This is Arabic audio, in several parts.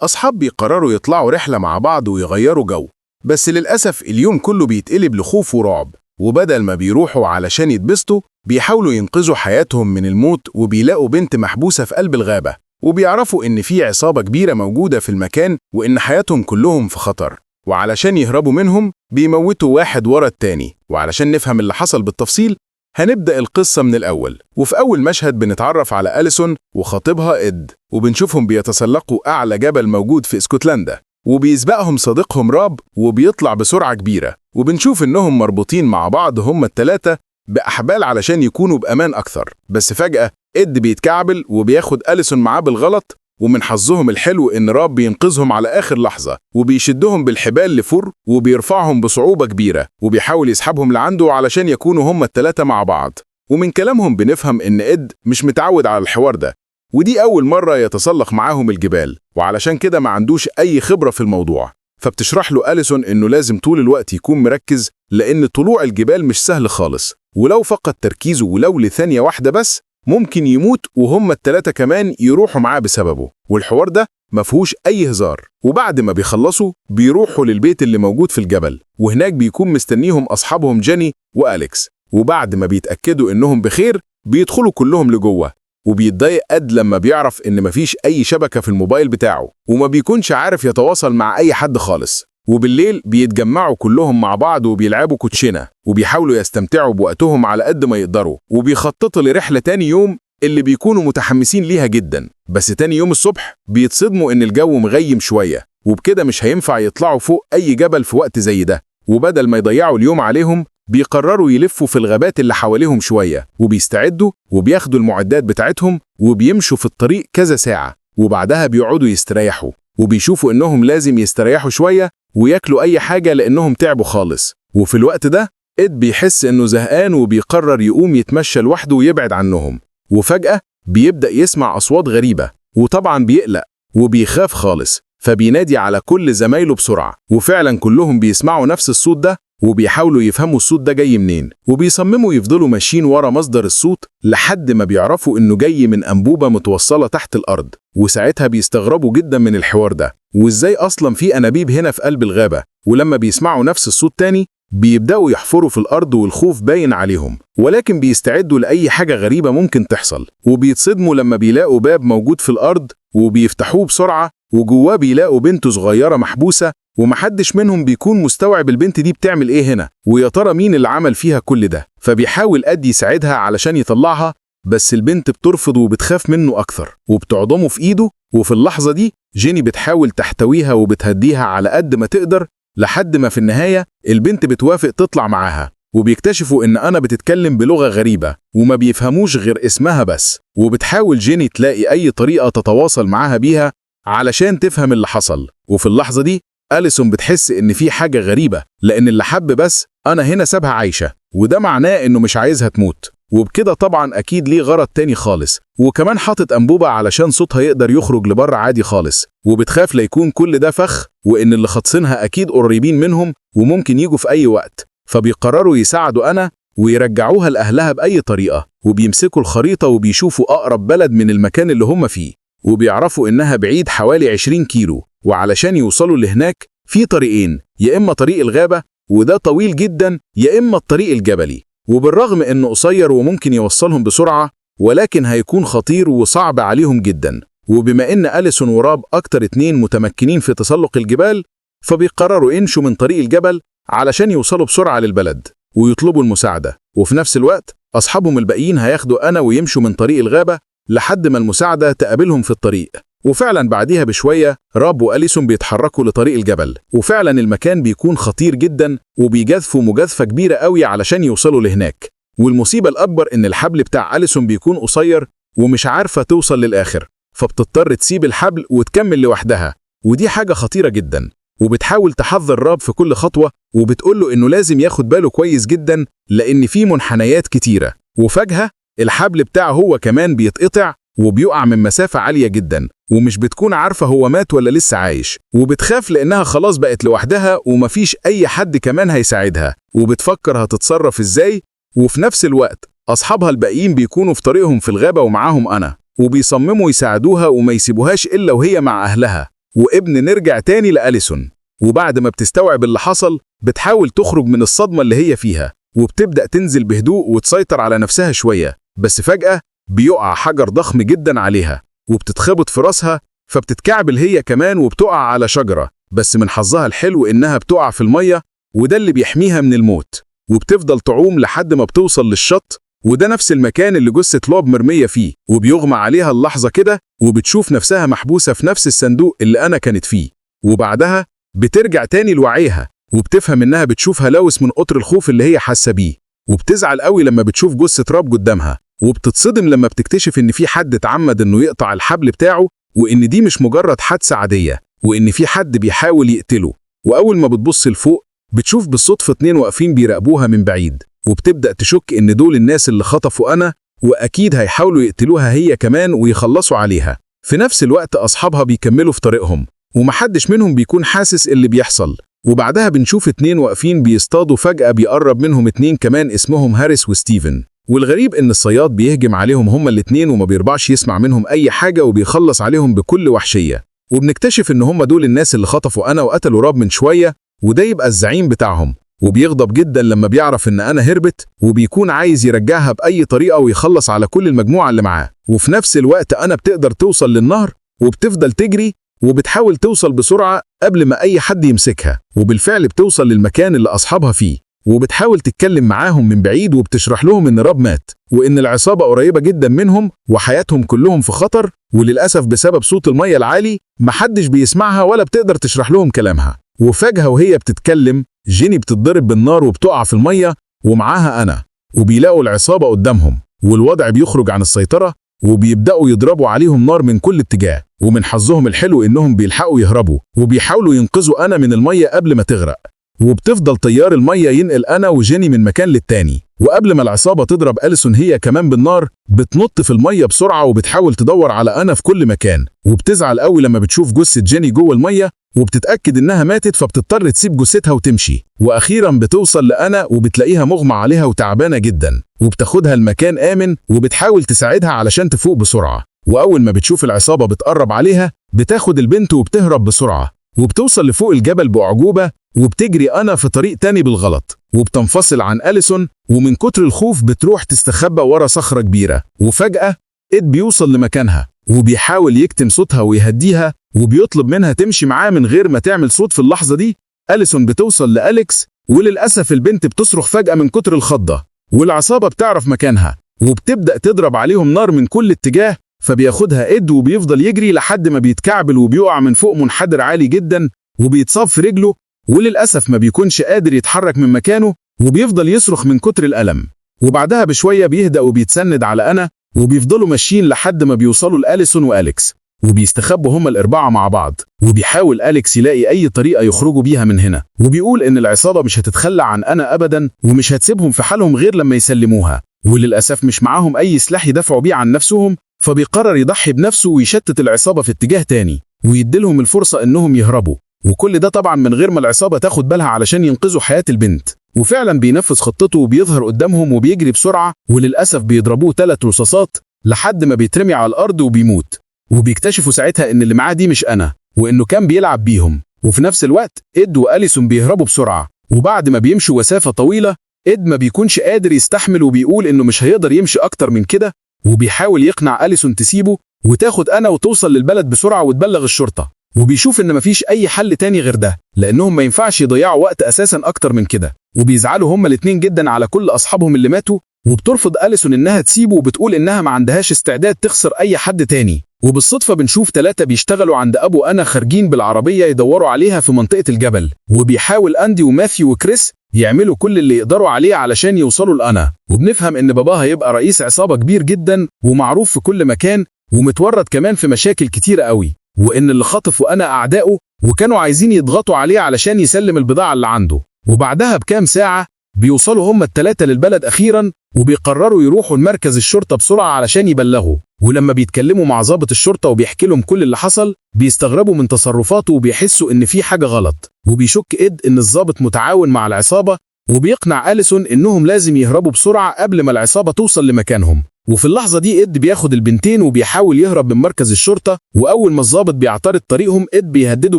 أصحاب بيقرروا يطلعوا رحلة مع بعض ويغيروا جو، بس للأسف اليوم كله بيتقلب لخوف ورعب، وبدل ما بيروحوا علشان يتبسطوا بيحاولوا ينقذوا حياتهم من الموت، وبيلاقوا بنت محبوسة في قلب الغابة، وبيعرفوا إن في عصابة كبيرة موجودة في المكان وإن حياتهم كلهم في خطر، وعلشان يهربوا منهم بيموتوا واحد ورا التاني. وعلشان نفهم اللي حصل بالتفصيل هنبدأ القصة من الأول. وفي أول مشهد بنتعرف على أليسون وخطيبها إد، وبنشوفهم بيتسلقوا أعلى جبل موجود في اسكتلندا، وبيسبقهم صديقهم راب وبيطلع بسرعة كبيرة، وبنشوف إنهم مربوطين مع بعض هم التلاتة بأحبال علشان يكونوا بأمان أكثر. بس فجأة إد بيتكعبل وبياخد أليسون معاه بالغلط، ومن حظهم الحلو إن راب بينقذهم على آخر لحظة وبيشدهم بالحبال لفور وبيرفعهم بصعوبة كبيرة، وبيحاول يسحبهم لعنده علشان يكونوا هم التلاتة مع بعض. ومن كلامهم بنفهم إن إد مش متعود على الحوار ده، ودي أول مرة يتسلق معاهم الجبال، وعلشان كده ما عندوش أي خبرة في الموضوع. فبتشرح له أليسون إنه لازم طول الوقت يكون مركز، لأن طلوع الجبال مش سهل خالص، ولو فقد تركيزه ولو لثانية واحدة بس ممكن يموت، وهم التلاتة كمان يروحوا معاه بسببه. والحوار ده مفهوش أي هزار. وبعد ما بيخلصوا بيروحوا للبيت اللي موجود في الجبل، وهناك بيكون مستنيهم أصحابهم جيني وأليكس، وبعد ما بيتأكدوا إنهم بخير بيدخلوا كلهم لجوه. وبيتضايق إد لما بيعرف إن مفيش أي شبكة في الموبايل بتاعه، وما بيكونش عارف يتواصل مع أي حد خالص. وبالليل بيتجمعوا كلهم مع بعض وبيلعبوا كوتشينة، وبيحاولوا يستمتعوا بوقتهم على قد ما يقدروا، وبيخططوا لرحلة تاني يوم اللي بيكونوا متحمسين ليها جدا. بس تاني يوم الصبح بيتصدموا إن الجو مغيم شوية، وبكده مش هينفع يطلعوا فوق أي جبل في وقت زي ده. وبدل ما يضيعوا اليوم عليهم بيقرروا يلفوا في الغابات اللي حواليهم شوية، وبيستعدوا وبياخدوا المعدات بتاعتهم وبيمشوا في الطريق كذا ساعة، وبعدها بيقعدوا يستريحوا، وبيشوفوا إنهم لازم يستريحوا شوية وياكلوا أي حاجة لأنهم تعبوا خالص. وفي الوقت ده إد بيحس إنه زهقان وبيقرر يقوم يتمشى لوحده ويبعد عنهم. وفجأة بيبدأ يسمع أصوات غريبة، وطبعا بيقلق وبيخاف خالص، فبينادي على كل زمايله بسرعة، وفعلا كلهم بيسمعوا نفس الصوت ده وبيحاولوا يفهموا الصوت ده جاي منين، وبيصمموا يفضلوا ماشيين ورا مصدر الصوت لحد ما بيعرفوا إنه جاي من أنبوبة متوصلة تحت الأرض. وساعتها بيستغربوا جدا من الحوار ده، وإزاي أصلا في أنابيب هنا في قلب الغابة. ولما بيسمعوا نفس الصوت تاني بيبدأوا يحفروا في الأرض، والخوف باين عليهم، ولكن بيستعدوا لأي حاجة غريبة ممكن تحصل. وبيتصدموا لما بيلاقوا باب موجود في الأرض وبيفتحوه بسرعة، وجواه بيلاقوا بنت صغيرة محبوسة، ومحدش منهم بيكون مستوعب البنت دي بتعمل إيه هنا، ويا ترى مين اللي عمل فيها كل ده. فبيحاول إد يساعدها علشان يطلعها، بس البنت بترفض وبتخاف منه أكثر وبتعضمه في إيده. وفي اللحظة دي جيني بتحاول تحتويها وبتهديها على قد ما تقدر، لحد ما في النهاية البنت بتوافق تطلع معاها. وبيكتشفوا إن أنا بتتكلم بلغة غريبة وما بيفهموش غير اسمها بس، وبتحاول جيني تلاقي أي طريقة تتواصل معاها بيها علشان تفهم اللي حصل. وفي اللحظة دي أليسون بتحس إن في حاجة غريبة، لأن اللي حب بس أنا هنا سابها عايشة، وده معناه إنه مش عايزها تموت. وبكده طبعا أكيد ليه غرض تاني خالص، وكمان حاطط أنبوبة علشان صوتها يقدر يخرج لبره عادي خالص. وبتخاف ليكون كل ده فخ، وإن اللي خاطسينها أكيد قريبين منهم وممكن يجوا في أي وقت. فبيقرروا يساعدوا أنا ويرجعوها لأهلها بأي طريقة، وبيمسكوا الخريطة وبيشوفوا أقرب بلد من المكان اللي هم فيه، وبيعرفوا إنها بعيد حوالي 20 كيلو. وعلشان يوصلوا لهناك في طريقين، يا إما طريق الغابة وده طويل جدا، يا إما الطريق الجبلي. وبالرغم إنه قصير وممكن يوصلهم بسرعة، ولكن هيكون خطير وصعب عليهم جدا. وبما إن أليسون وراب أكتر اتنين متمكنين في تسلق الجبال، فبيقرروا يمشوا من طريق الجبل علشان يوصلوا بسرعة للبلد ويطلبوا المساعدة. وفي نفس الوقت أصحابهم الباقيين هياخدوا أنا ويمشوا من طريق الغابة لحد ما المساعدة تقابلهم في الطريق. وفعلا بعديها بشوية راب وأليسون بيتحركوا لطريق الجبل، وفعلا المكان بيكون خطير جدا وبيجازفوا مجازفة كبيرة قوي علشان يوصلوا لهناك. والمصيبة الأكبر إن الحبل بتاع أليسون بيكون قصير ومش عارفة توصل للآخر، فبتضطر تسيب الحبل وتكمل لوحدها، ودي حاجة خطيرة جدا. وبتحاول تحذر راب في كل خطوة، وبتقوله إنه لازم ياخد باله كويس جدا لأن في منحنيات كتيرة. وفجأة الحبل بتاعه هو كمان بيتقطع وبيقع من مسافة عالية جدا، ومش بتكون عارفة هو مات ولا لسه عايش. وبتخاف لأنها خلاص بقت لوحدها ومفيش أي حد كمان هيساعدها، وبتفكر هتتصرف إزاي. وفي نفس الوقت أصحابها الباقيين بيكونوا في طريقهم في الغابة ومعاهم أنا، وبيصمموا يساعدوها وما يسيبوهاش إلا وهي مع أهلها. وابن نرجع تاني لأليسون. وبعد ما بتستوعب اللي حصل بتحاول تخرج من الصدمة اللي هي فيها، وبتبدأ تنزل بهدوء وتسيطر على نفسها شوية. بس فجأة بيقع حجر ضخم جدا عليها وبتتخبط في راسها، فبتتكعبل هي كمان وبتقع على شجرة. بس من حظها الحلو إنها بتقع في المية، وده اللي بيحميها من الموت. وبتفضل تعوم لحد ما بتوصل للشط، وده نفس المكان اللي جثة لوب مرمية فيه. وبيغمى عليها اللحظة كده، وبتشوف نفسها محبوسة في نفس الصندوق اللي أنا كانت فيه. وبعدها بترجع تاني لوعيها، وبتفهم إنها بتشوف هلاوس من قطر الخوف اللي هي حاسة بيه. وبتزعل قوي لما بتشوف جثة راب قدامها، وبتتصدم لما بتكتشف إن في حد اتعمد إنه يقطع الحبل بتاعه، وإن دي مش مجرد حادثة عادية، وإن في حد بيحاول يقتله. وأول ما بتبص لفوق بتشوف بالصدفة 2 واقفين بيراقبوها من بعيد، وبتبدأ تشك إن دول الناس اللي خطفوا أنا، وأكيد هيحاولوا يقتلوها هي كمان ويخلصوا عليها. في نفس الوقت أصحابها بيكملوا في طريقهم، ومحدش منهم بيكون حاسس اللي بيحصل. وبعدها بنشوف 2 واقفين بيصطادوا، فجأة بيقرب منهم 2 كمان اسمهم هاريس وستيفن. والغريب إن الصياد بيهجم عليهم هما الاتنين وما بيربعش يسمع منهم أي حاجة، وبيخلص عليهم بكل وحشية. وبنكتشف إن هما دول الناس اللي خطفوا أنا وقتلوا راب من شوية، وده يبقى الزعيم بتاعهم. وبيغضب جدا لما بيعرف إن أنا هربت، وبيكون عايز يرجعها بأي طريقة ويخلص على كل المجموعة اللي معاه. وفي نفس الوقت أنا بتقدر توصل للنهر، وبتفضل تجري وبتحاول توصل بسرعة قبل ما أي حد يمسكها. وبالفعل بتوصل للمكان اللي أصحابها فيه، وبتحاول تتكلم معاهم من بعيد، وبتشرح لهم إن راب مات، وإن العصابة قريبة جدا منهم وحياتهم كلهم في خطر. وللأسف بسبب صوت المية العالي محدش بيسمعها ولا بتقدر تشرح لهم كلامها. وفجأة وهي بتتكلم جيني بتتضرب بالنار وبتقع في المية، ومعاها أنا. وبيلاقوا العصابة قدامهم، والوضع بيخرج عن السيطرة، وبيبدأوا يضربوا عليهم نار من كل اتجاه. ومن حظهم الحلو إنهم بيلحقوا يهربوا، وبيحاولوا ينقذوا أنا من المية قبل ما تغرق. وبتفضل طيار المية ينقل أنا وجيني من مكان للتاني. وقبل ما العصابة تضرب أليسون هي كمان بالنار، بتنط في المية بسرعة وبتحاول تدور على أنا في كل مكان. وبتزعل قوي لما بتشوف جثة جيني جوه المية، وبتتأكد إنها ماتت، فبتضطر تسيب جثتها وتمشي. وأخيرا بتوصل لأنا وبتلاقيها مغمى عليها وتعبانة جدا، وبتاخدها المكان آمن وبتحاول تساعدها علشان تفوق بسرعة. وأول ما بتشوف العصابة بتقرب عليها بتاخد البنت وبتهرب بسرعة، وبتوصل لفوق الجبل بأعجوبة. وبتجري أنا في طريق تاني بالغلط، وبتنفصل عن أليسون، ومن كتر الخوف بتروح تستخبى ورا صخرة كبيرة. وفجأة إد بيوصل لمكانها وبيحاول يكتم صوتها ويهديها، وبيطلب منها تمشي معاه من غير ما تعمل صوت. في اللحظة دي أليسون بتوصل لأليكس، وللأسف البنت بتصرخ فجأة من كتر الخضة. والعصابة بتعرف مكانها وبتبدأ تضرب عليهم نار من كل اتجاه، فبياخدها إد وبيفضل يجري لحد ما بيتكعبل وبيقع من فوق منحدر عالي جدا، وبيتصاب في رجله. وللأسف ما بيكونش قادر يتحرك من مكانه، وبيفضل يصرخ من كتر الألم. وبعدها بشوية بيهدأ وبيتسند على أنا، وبيفضلوا ماشيين لحد ما بيوصلوا لأليسون وأليكس، وبيستخبوا هما الأربعة مع بعض. وبيحاول أليكس يلاقي أي طريقة يخرجوا بيها من هنا، وبيقول إن العصابة مش هتتخلى عن أنا أبدا، ومش هتسيبهم في حالهم غير لما يسلموها. وللأسف مش معاهم أي سلاح يدافعوا بيه عن نفسهم، فبيقرر يضحي بنفسه ويشتت العصابة في اتجاه تاني، ويديلهم الفرصة إنهم يهربوا. وكل ده طبعا من غير ما العصابة تاخد بالها علشان ينقذوا حياة البنت. وفعلا بينفذ خطته وبيظهر قدامهم وبيجري بسرعة، وللأسف بيضربوه 3 رصاصات لحد ما بيترمي على الأرض وبيموت. وبيكتشفوا ساعتها إن اللي معاه دي مش أنا، وإنه كان بيلعب بيهم. وفي نفس الوقت إد وأليسون بيهربوا بسرعة، وبعد ما بيمشوا مسافة طويلة إد ما بيكونش قادر يستحمل، وبيقول إنه مش هيقدر يمشي أكتر من كده، وبيحاول يقنع أليسون تسيبه وتاخد أنا وتوصل للبلد بسرعة وتبلغ الشرطة. وبيشوف إن مفيش أي حل تاني غير ده، لأنهم ما ينفعش يضيعوا وقت أساسا أكتر من كده. وبيزعلوا هما الاتنين جدا على كل أصحابهم اللي ماتوا، وبترفض أليسون إنها تسيبه، وبتقول إنها ما عندهاش استعداد تخسر أي حد تاني. وبالصدفة بنشوف 3 بيشتغلوا عند أبو أنا خارجين بالعربية يدوروا عليها في منطقة الجبل، وبيحاول أندي وماثيو وكريس يعملوا كل اللي يقدروا عليه علشان يوصلوا لأنا. وبنفهم إن باباها يبقى رئيس عصابة كبير جدا ومعروف في كل مكان، ومتورط كمان في مشاكل كتيرة قوي، وإن اللي خطفوا أنا أعدائه وكانوا عايزين يضغطوا عليه علشان يسلم البضاعة اللي عنده. وبعدها بكام ساعة بيوصلوا هما ال3 للبلد أخيرا، وبيقرروا يروحوا لمركز الشرطة بسرعة علشان يبلغوا. ولما بيتكلموا مع ضابط الشرطة وبيحكي لهم كل اللي حصل، بيستغربوا من تصرفاته وبيحسوا إن في حاجة غلط. وبيشك إد إن الضابط متعاون مع العصابة، وبيقنع أليسون إنهم لازم يهربوا بسرعة قبل ما العصابة توصل لمكانهم. وفي اللحظة دي إد بياخد البنتين وبيحاول يهرب من مركز الشرطة، وأول ما الضابط بيعترض طريقهم إد بيهدده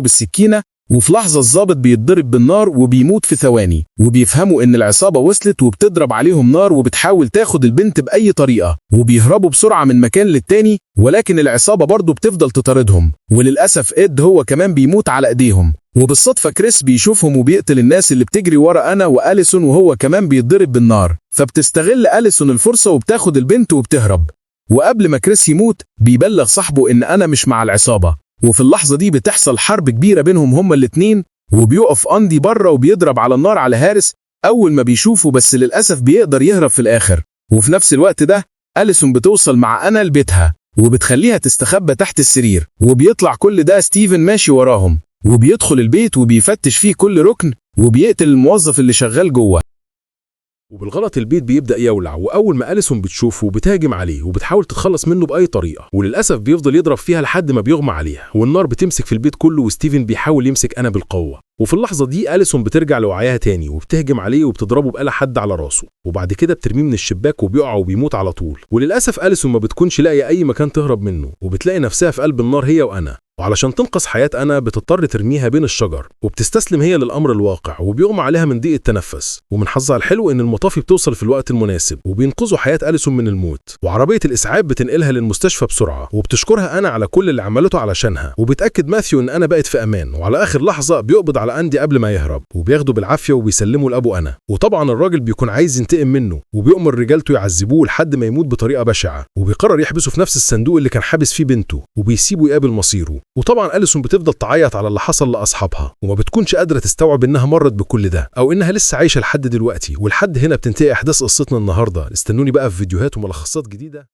بالسكينة، وفي لحظة الضابط بيتضرب بالنار وبيموت في ثواني، وبيفهموا إن العصابة وصلت وبتضرب عليهم نار وبتحاول تاخد البنت بأي طريقة، وبيهربوا بسرعة من مكان للتاني، ولكن العصابة برضه بتفضل تطاردهم، وللأسف إد هو كمان بيموت على إيديهم. وبالصدفة كريس بيشوفهم وبيقتل الناس اللي بتجري ورا أنا وأليسون، وهو كمان بيتضرب بالنار، فبتستغل أليسون الفرصة وبتاخد البنت وبتهرب. وقبل ما كريس يموت بيبلغ صاحبه إن أنا مش مع العصابة، وفي اللحظة دي بتحصل حرب كبيرة بينهم هما الاتنين، وبيقف أندي بره وبيضرب على النار على هاريس أول ما بيشوفه، بس للأسف بيقدر يهرب في الآخر. وفي نفس الوقت ده أليسون بتوصل مع أنا لبيتها وبتخليها تستخبى تحت السرير، وبيطلع كل ده ستيفن ماشي وراهم، وبيدخل البيت وبيفتش فيه كل ركن وبيقتل الموظف اللي شغال جوه. وبالغلط البيت بيبدأ يولع، وأول ما أليسون بتشوفه بتهاجم عليه وبتحاول تتخلص منه بأي طريقة، وللأسف بيفضل يضرب فيها لحد ما بيغمى عليها، والنار بتمسك في البيت كله، وستيفن بيحاول يمسك أنا بالقوة. وفي اللحظة دي أليسون بترجع لوعيها تاني وبتهجم عليه وبتضربه بآلة حادة على راسه، وبعد كده بترميه من الشباك وبيقع وبيموت على طول. وللأسف أليسون ما بتكونش لاقية أي مكان تهرب منه، وبتلاقي نفسها في قلب النار هي وأنا، وعلشان تنقذ حياة أنا بتضطر ترميها بين الشجر، وبتستسلم هي للأمر الواقع وبيغمى عليها من ضيق التنفس. ومن حظها الحلو إن المطافي بتوصل في الوقت المناسب وبينقذوا حياة أليسون من الموت، وعربية الإسعاف بتنقلها للمستشفى بسرعة، وبتشكرها أنا على كل اللي عملته علشانها، وبتأكد ماثيو إن أنا بقت في أمان. وعلى آخر لحظة بيقبض على أندي قبل ما يهرب، وبياخده بالعافية وبيسلمه لأبو أنا، وطبعا الراجل بيكون عايز ينتقم منه وبيأمر رجالته يعذبوه لحد ما يموت بطريقة بشعة، وبيقرر يحبسه في نفس الصندوق اللي كان حابس فيه بنته، وبيسيبه يقابل مصيره. وطبعا أليسون بتفضل تعيط على اللي حصل لأصحابها، وما بتكونش قادرة تستوعب إنها مرت بكل ده أو إنها لسه عايشة لحد دلوقتي. ولحد هنا بتنتهي أحداث قصتنا النهاردة. استنوني بقى في فيديوهات وملخصات جديدة.